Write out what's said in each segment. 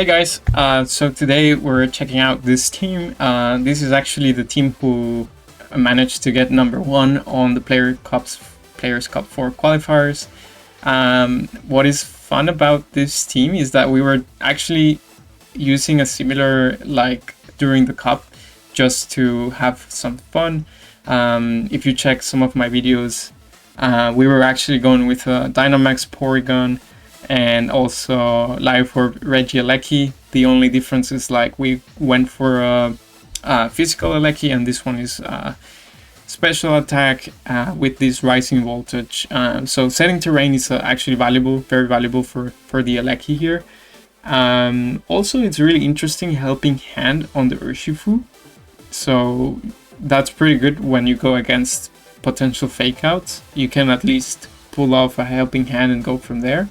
Hey guys, so today we're checking out this team. This is actually the team who managed to get #1 on the Players Cup 4 qualifiers. What is fun about this team is that we were actually using a similar like during the cup just to have some fun. If you check some of my videos, we were actually going with a Dynamax Porygon and also live for Regieleki. The only difference is like we went for a physical Eleki, and this one is special attack with this rising voltage. So setting terrain is actually valuable, very valuable for the Eleki here. Also, it's really interesting helping hand on the Urshifu. So that's pretty good when you go against potential fake outs. You can at least pull off a helping hand and go from there.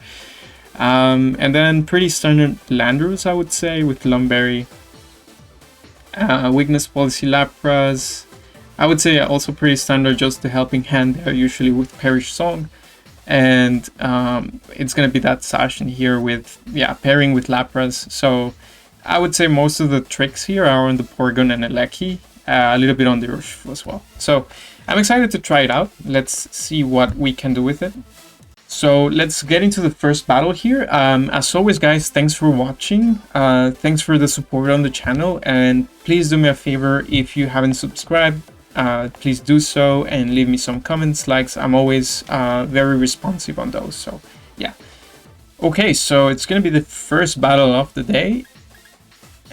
And then pretty standard Landorus, I would say, with Lumberry. Weakness Policy Lapras. I would say also pretty standard, just the helping hand there, usually with Perish Song. And it's going to be that Sash in here with, pairing with Lapras. So I would say most of the tricks here are on the Porygon and Eleki, a little bit on the Urshifu as well. So I'm excited to try it out. Let's see what we can do with it. So let's get into the first battle here. As always, guys, thanks for watching. Thanks for the support on the channel. And please do me a favor, if you haven't subscribed, please do so and leave me some comments, likes. I'm always very responsive on those. So yeah. Okay, so it's going to be the first battle of the day.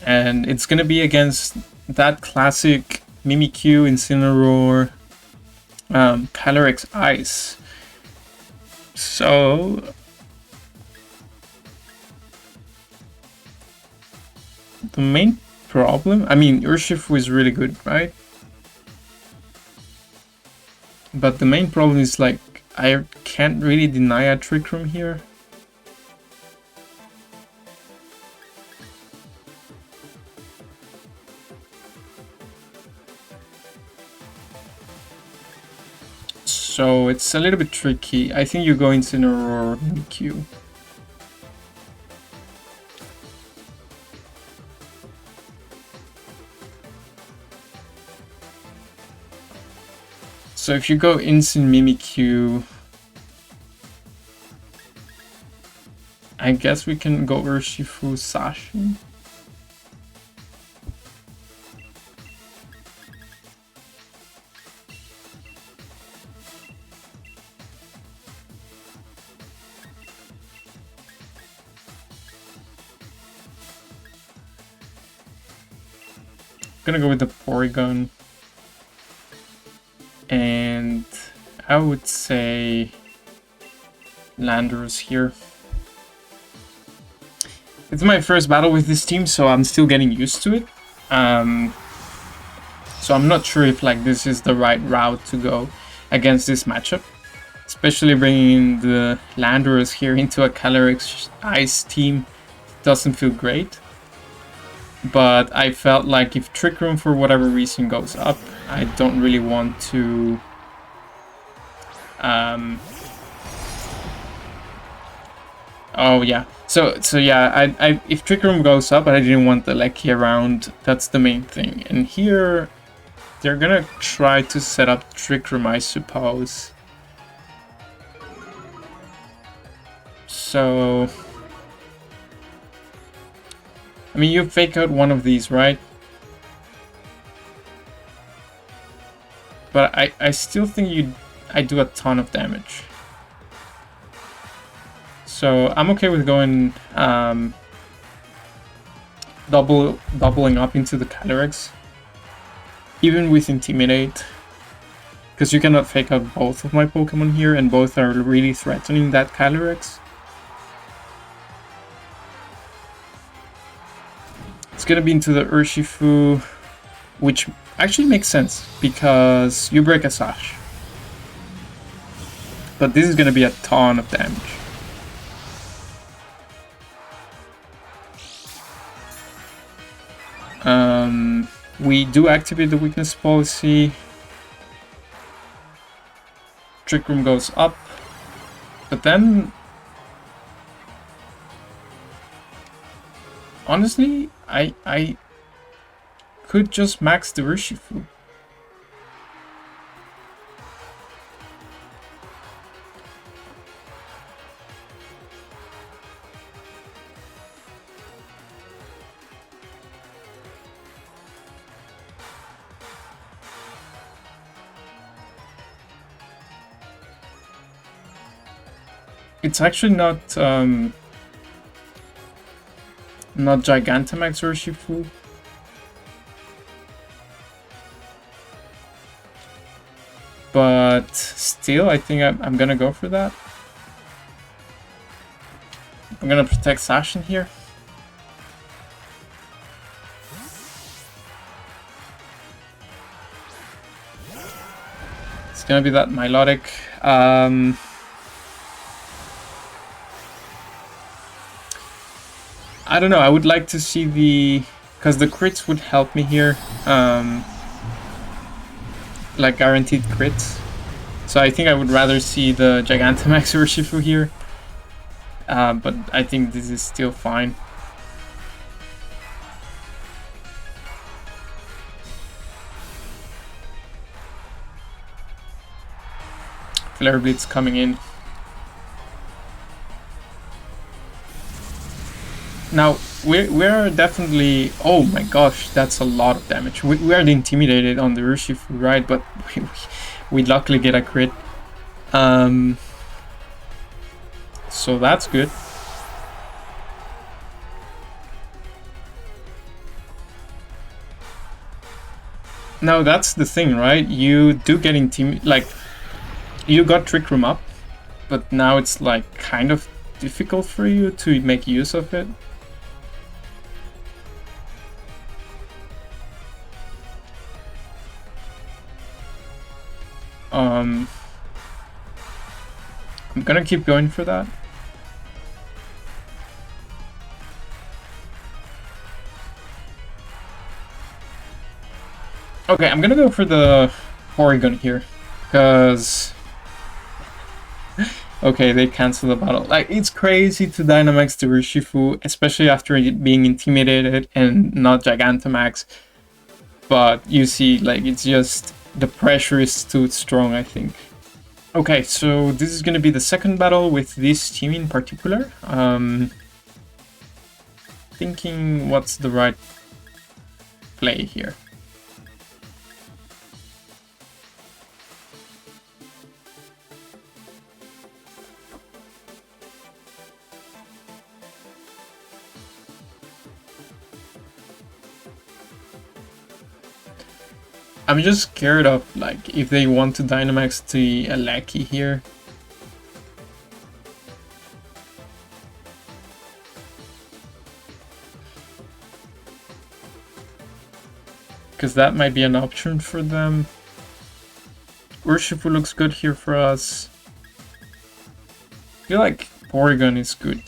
And it's going to be against that classic Mimikyu, Incineroar, Calyrex Ice. So the main problem, I mean, Urshifu is really good, right? But the main problem is like I can't really deny a Trick Room here. So it's a little bit tricky. I think you go Incineroar or Mimikyu. So if you go Incin Mimikyu, I guess we can go Urshifu Sashi. Gonna go with the Porygon, and I would say Landorus here. It's my first battle with this team, so I'm still getting used to it. So I'm not sure if like this is the right route to go against this matchup, especially bringing in the Landorus here into a Calyrex Ice team doesn't feel great. But I felt like if Trick Room for whatever reason goes up, I don't really want to oh yeah. So yeah, if Trick Room goes up, I didn't want the Eleki around. That's the main thing. And here they're gonna try to set up Trick Room, I suppose. So I mean, you fake out one of these, right? But I still think I do a ton of damage. So I'm okay with going doubling up into the Calyrex, even with Intimidate, because you cannot fake out both of my Pokemon here, and both are really threatening that Calyrex. It's gonna be into the Urshifu, which actually makes sense because you break a Sash. But this is gonna be a ton of damage. We do activate the weakness policy. Trick Room goes up, but then honestly, I could just max the Urshifu. It's actually not Gigantamax Urshifu. But still, I think I'm gonna go for that. I'm gonna protect Sashin here. It's gonna be that Milotic. I don't know, I would like to see the... because the crits would help me here. Like guaranteed crits. So I think I would rather see the Gigantamax Urshifu here. But I think this is still fine. Flare Blitz coming in. Now, we're definitely... oh my gosh, that's a lot of damage. We are intimidated on the Urshifu, right? But we luckily get a crit. So that's good. Now that's the thing, right? You do get intimidated, like, you got Trick Room up, but now it's like kind of difficult for you to make use of it. I'm gonna keep going for that. Okay, I'm gonna go for the Porygon here, because... okay, they cancel the battle. Like, it's crazy to Dynamax the Urshifu, especially after it being intimidated and not Gigantamax. But you see, like, it's just... the pressure is too strong, I think. Okay, so this is gonna be the second battle with this team in particular. Thinking what's the right play here. I'm just scared of, like, if they want to Dynamax the Aleki here. Because that might be an option for them. Urshifu looks good here for us. I feel like Porygon is good.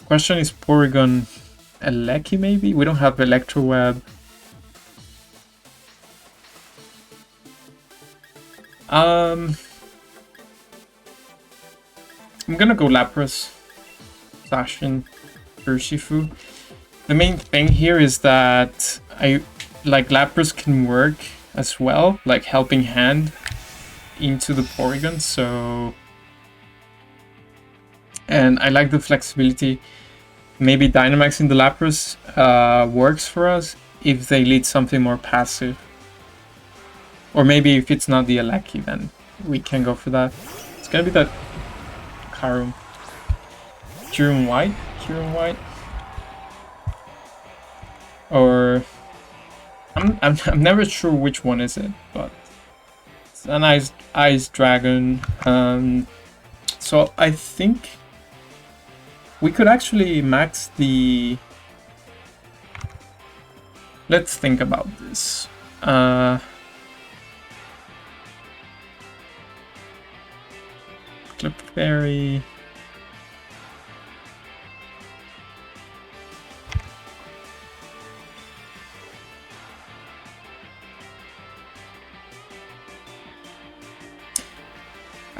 Question is Porygon Aleki maybe? We don't have Electro Web. I'm gonna go Lapras, Zacian, Urshifu. The main thing here is that Lapras can work as well, like helping hand into the Porygon, so... and I like the flexibility. Maybe Dynamaxing the Lapras works for us if they lead something more passive. Or maybe if it's not the Aleki, then we can go for that. It's gonna be that Karum. Kyurem White? Kyurem White? Or... I'm never sure which one is it, but... it's an Ice Dragon. So I think... we could actually max the... let's think about this. Clip Fairy.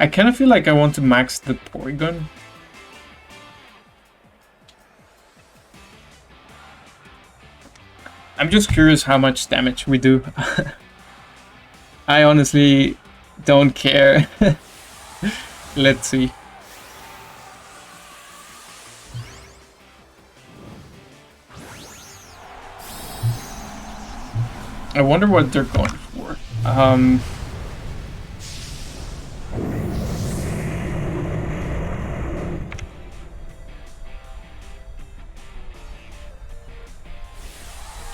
I kind of feel like I want to max the Porygon. I'm just curious how much damage we do. I honestly don't care. Let's see. I wonder what they're going for.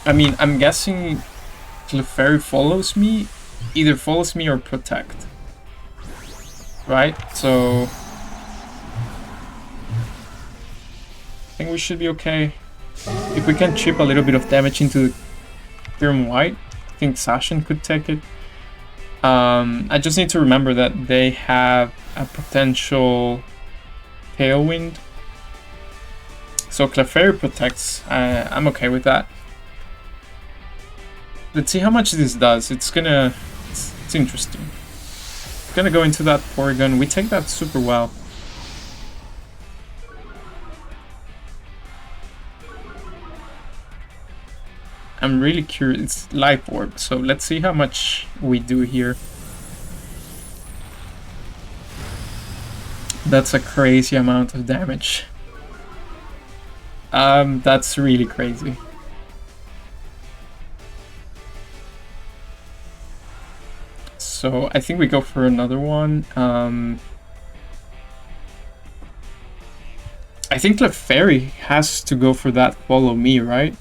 I mean, I'm guessing Clefairy follows me, either follows me or protect. Right? So I think we should be okay. If we can chip a little bit of damage into the Kyurem White, I think Sashin could take it. I just need to remember that they have a potential Tailwind. So Clefairy protects. I'm okay with that. Let's see how much this does. It's interesting. Gonna go into that Porygon. We take that super well. I'm really curious. It's Life Orb, so let's see how much we do here. That's a crazy amount of damage. That's really crazy. So I think we go for another one. I think Clefairy has to go for that follow me, right?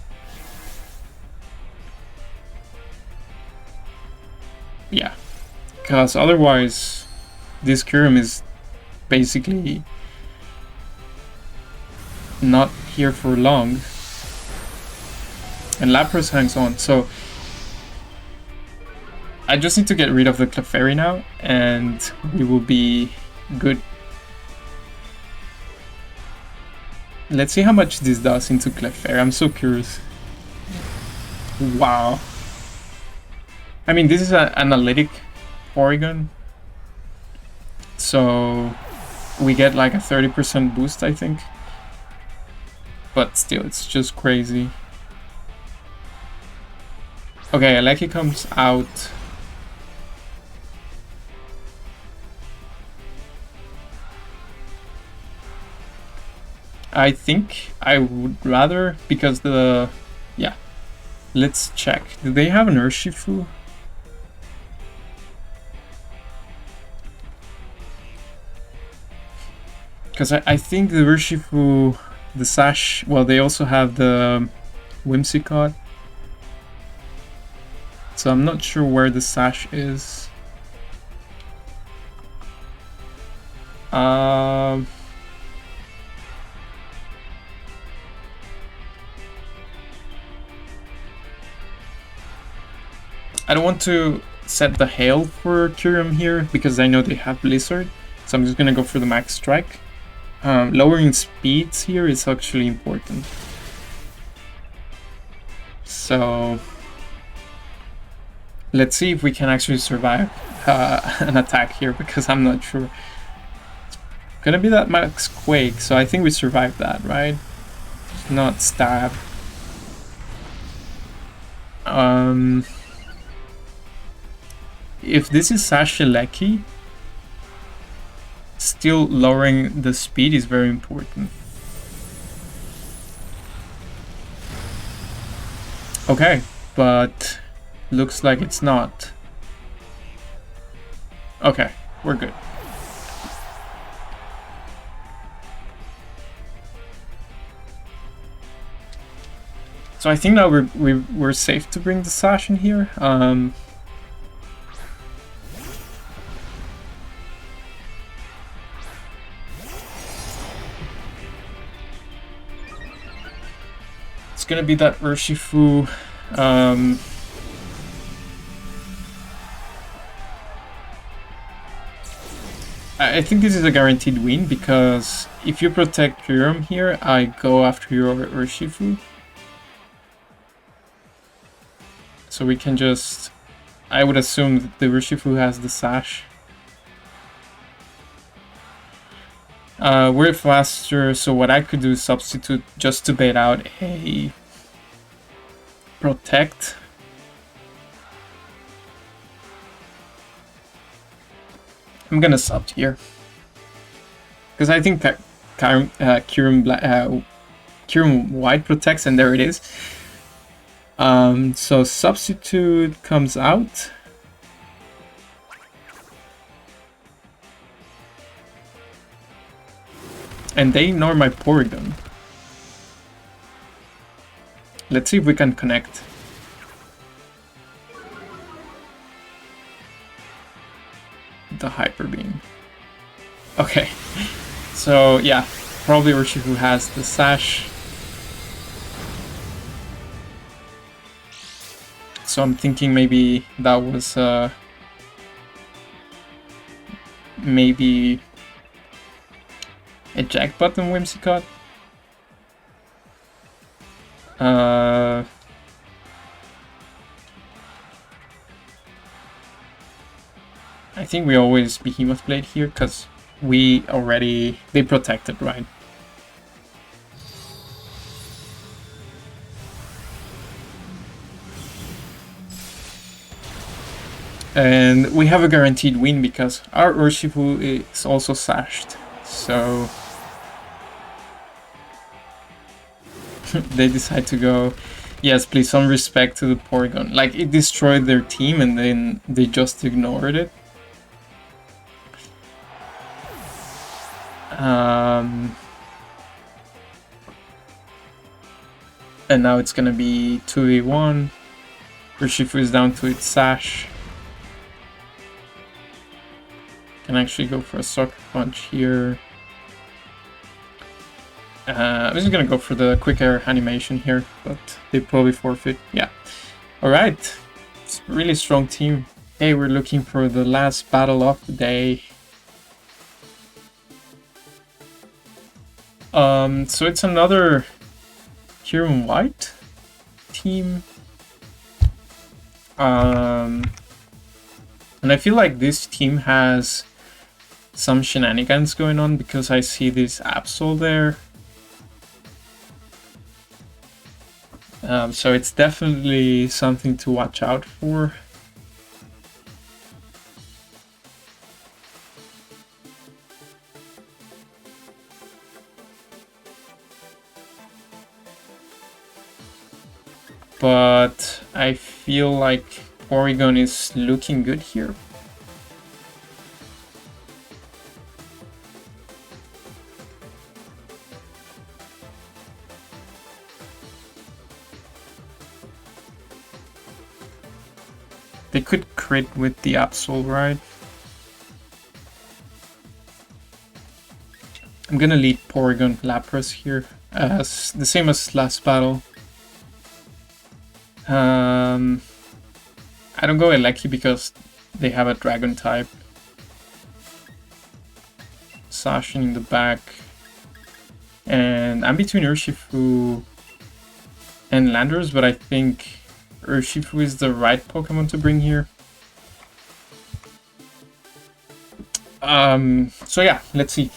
Yeah, because otherwise this Kyurem is basically not here for long. And Lapras hangs on, so I just need to get rid of the Clefairy now, and we will be good. Let's see how much this does into Clefairy. I'm so curious. Wow. I mean, this is an analytic Porygon, so we get like a 30% boost, I think. But still, it's just crazy. Okay, Aleki comes out. I think I would rather, because the... yeah. Let's check. Do they have an Urshifu? Because I think the Urshifu, the Sash, well, they also have the Whimsicott. So I'm not sure where the Sash is. I don't want to set the Hail for Kyurem here, because I know they have Blizzard. So I'm just gonna go for the Max Strike. Lowering speeds here is actually important. So let's see if we can actually survive an attack here, because I'm not sure. It's gonna be that Max Quake, so I think we survived that, right? Not Stab. If this is Sasheleki, still lowering the speed is very important. Okay, but looks like it's not. Okay, we're good. So I think now we're safe to bring the Sash in here. It's gonna be that Urshifu. I think this is a guaranteed win, because if you protect Kyurem here, I go after your Urshifu. So we can just... I would assume that the Urshifu has the Sash. We're faster, so what I could do is substitute just to bait out a protect. I'm gonna sub here because I think that Kyurem White protects, and there it is. So substitute comes out. And they ignore my Porygon. Let's see if we can connect. The Hyper Beam. Okay. So yeah, probably Urshifu has the Sash. So I'm thinking maybe that was maybe a Jack button Whimsicott. I think we always Behemoth Blade here because they protected, right? And we have a guaranteed win because our Urshifu is also sashed, so they decide to go, yes, please, some respect to the Porygon. Like, it destroyed their team and then they just ignored it. And now it's gonna be 2v1. Urshifu is down to its Sash. Can actually go for a Sucker Punch here. I'm just gonna go for the quick air animation here, but they probably forfeit. Yeah. Alright. It's a really strong team. Hey, we're looking for the last battle of the day. So it's another Kyurem White team. And I feel like this team has some shenanigans going on because I see this Absol there. So it's definitely something to watch out for. But I feel like Porygon is looking good here. They could crit with the Absol, right? I'm gonna lead Porygon Lapras here, the same as last battle. I don't go Eleki because they have a Dragon type. Sashin in the back. And I'm between Urshifu and Landorus, but I think Urshifu is the right Pokemon to bring here. So yeah, let's see.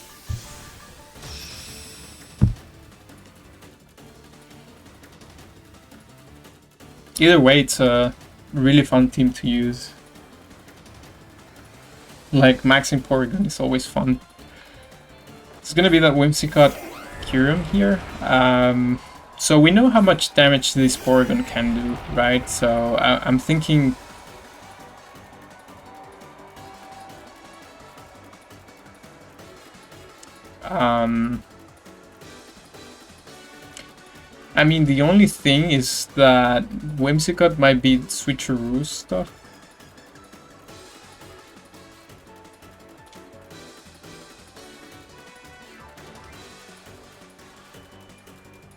Either way, it's a really fun team to use. Like, maxing Porygon is always fun. It's gonna be that Whimsicott Kyurem here. So we know how much damage this Porygon can do, right? So I'm thinking... I mean, the only thing is that Whimsicott might be switcheroo stuff.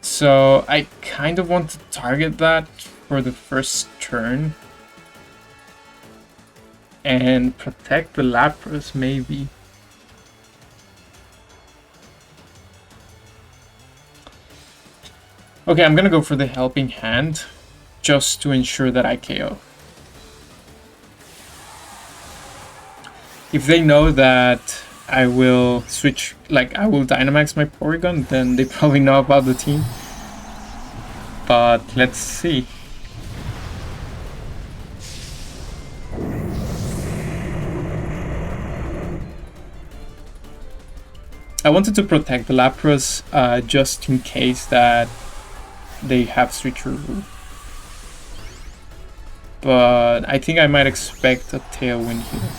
So I kind of want to target that for the first turn. And protect the Lapras, maybe. Okay, I'm gonna go for the Helping Hand, just to ensure that I KO. If they know that I will switch, like I will Dynamax my Porygon, then they probably know about the team. But let's see. I wanted to protect the Lapras just in case that they have Switcheroo. But I think I might expect a Tailwind here.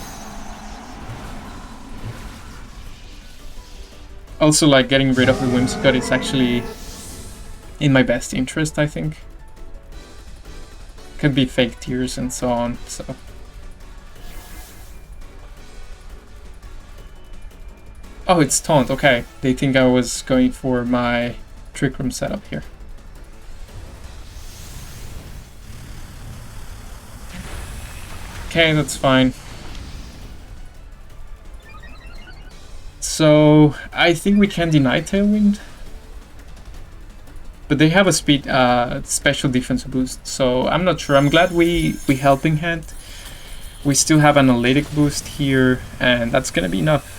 Also, like, getting rid of the Whimsicott is actually in my best interest, I think. Could be fake tears and so on, so... Oh, it's Taunt, okay. They think I was going for my Trick Room setup here. Okay, that's fine. So, I think we can deny Tailwind. But they have a speed special defense boost, so I'm not sure. I'm glad we Helping Hand. We still have Analytic boost here, and that's gonna be enough.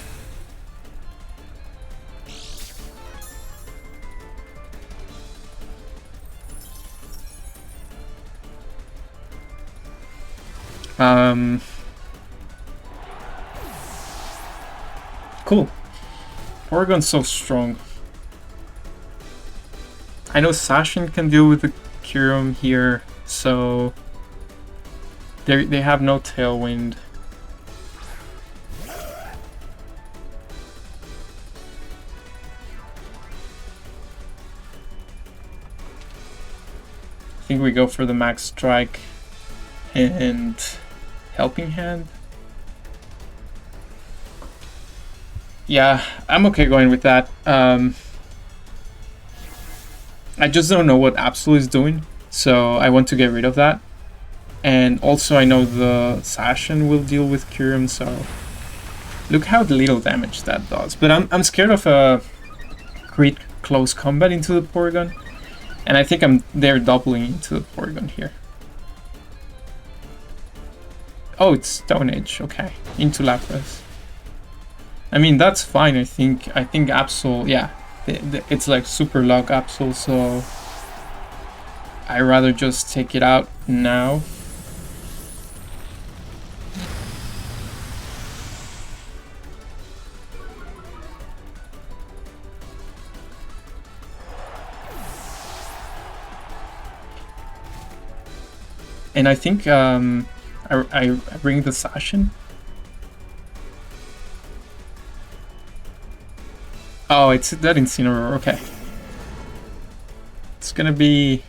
Cool. Porygon's so strong. I know Sashin can deal with the Kyurem here, so they have no Tailwind. I think we go for the Max Strike and Helping Hand. Yeah, I'm okay going with that. I just don't know what Absol is doing, so I want to get rid of that. And also I know the Sashin will deal with Kyurem, so look how little damage that does. But I'm scared of a crit close combat into the Porygon, and I think they're doubling into the Porygon here. Oh, it's Stone Age, okay, into Lapras. I mean, that's fine. I think Absol, yeah, it's like super lock Absol, so I rather just take it out now. And I think I bring the Sashin. Oh, it's that Incineroar, okay. It's gonna be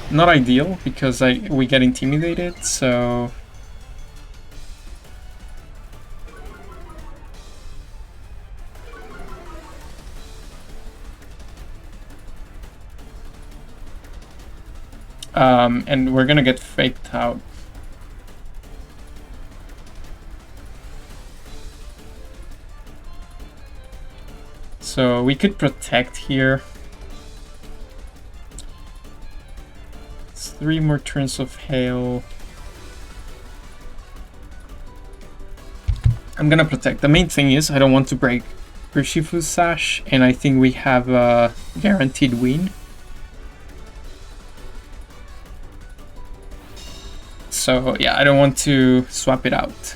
not ideal because we get intimidated, so and we're gonna get faked out. So we could protect here. It's 3 more turns of Hail. I'm gonna protect. The main thing is I don't want to break Urshifu's Sash, and I think we have a guaranteed win. So yeah, I don't want to swap it out.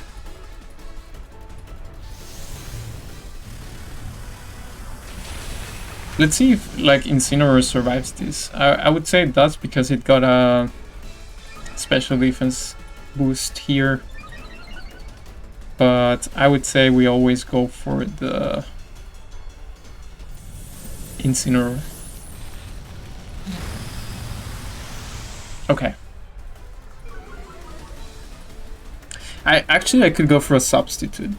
Let's see if like Incineroar survives this. I would say it does because it got a special defense boost here. But I would say we always go for the Incineroar. Okay. I could go for a substitute.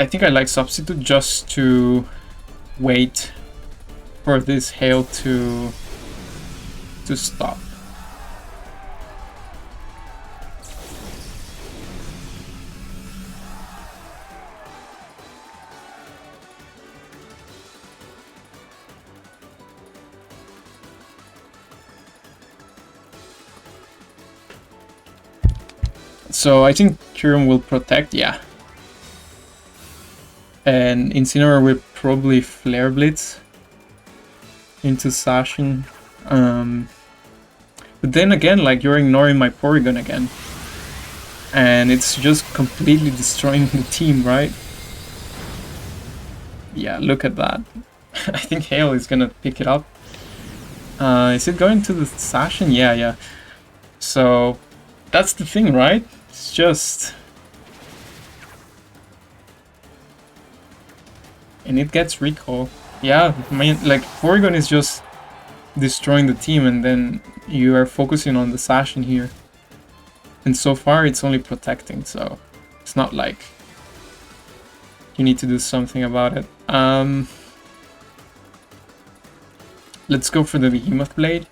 I think I like substitute just to wait for this Hail to stop. So I think Kyurem will protect, yeah. And Incineroar will probably Flare Blitz into Sashin. But then again, like, you're ignoring my Porygon again. And it's just completely destroying the team, right? Yeah, look at that. I think Hail is gonna pick it up. Is it going to the Sashin? Yeah. So, that's the thing, right? It's just... And it gets recall. Yeah, like, Porygon is just destroying the team, and then you are focusing on the Sashin here. And so far, it's only protecting, so it's not like you need to do something about it. Let's go for the Behemoth Blade,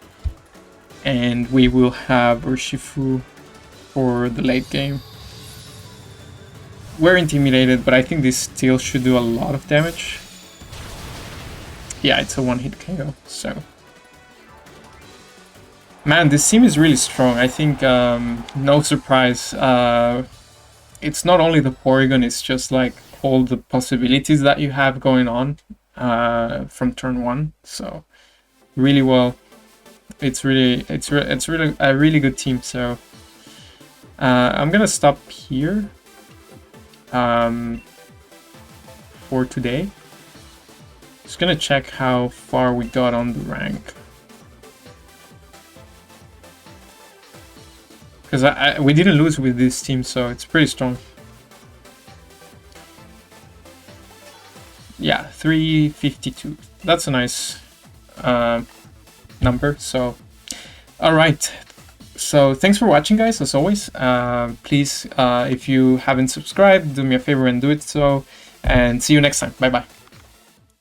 and we will have Urshifu for the late game. We're intimidated, but I think this still should do a lot of damage. Yeah, it's a one-hit KO, so... Man, this team is really strong. I think, no surprise, it's not only the Porygon, it's just like all the possibilities that you have going on from turn 1. So, really well. It's really a really good team. So, I'm gonna stop here for today. Just gonna check how far we got on the rank. Because we didn't lose with this team, so it's pretty strong. Yeah, 352. That's a nice number. So, alright. So, thanks for watching, guys, as always. Please, if you haven't subscribed, do me a favor and do it so. And see you next time. Bye-bye.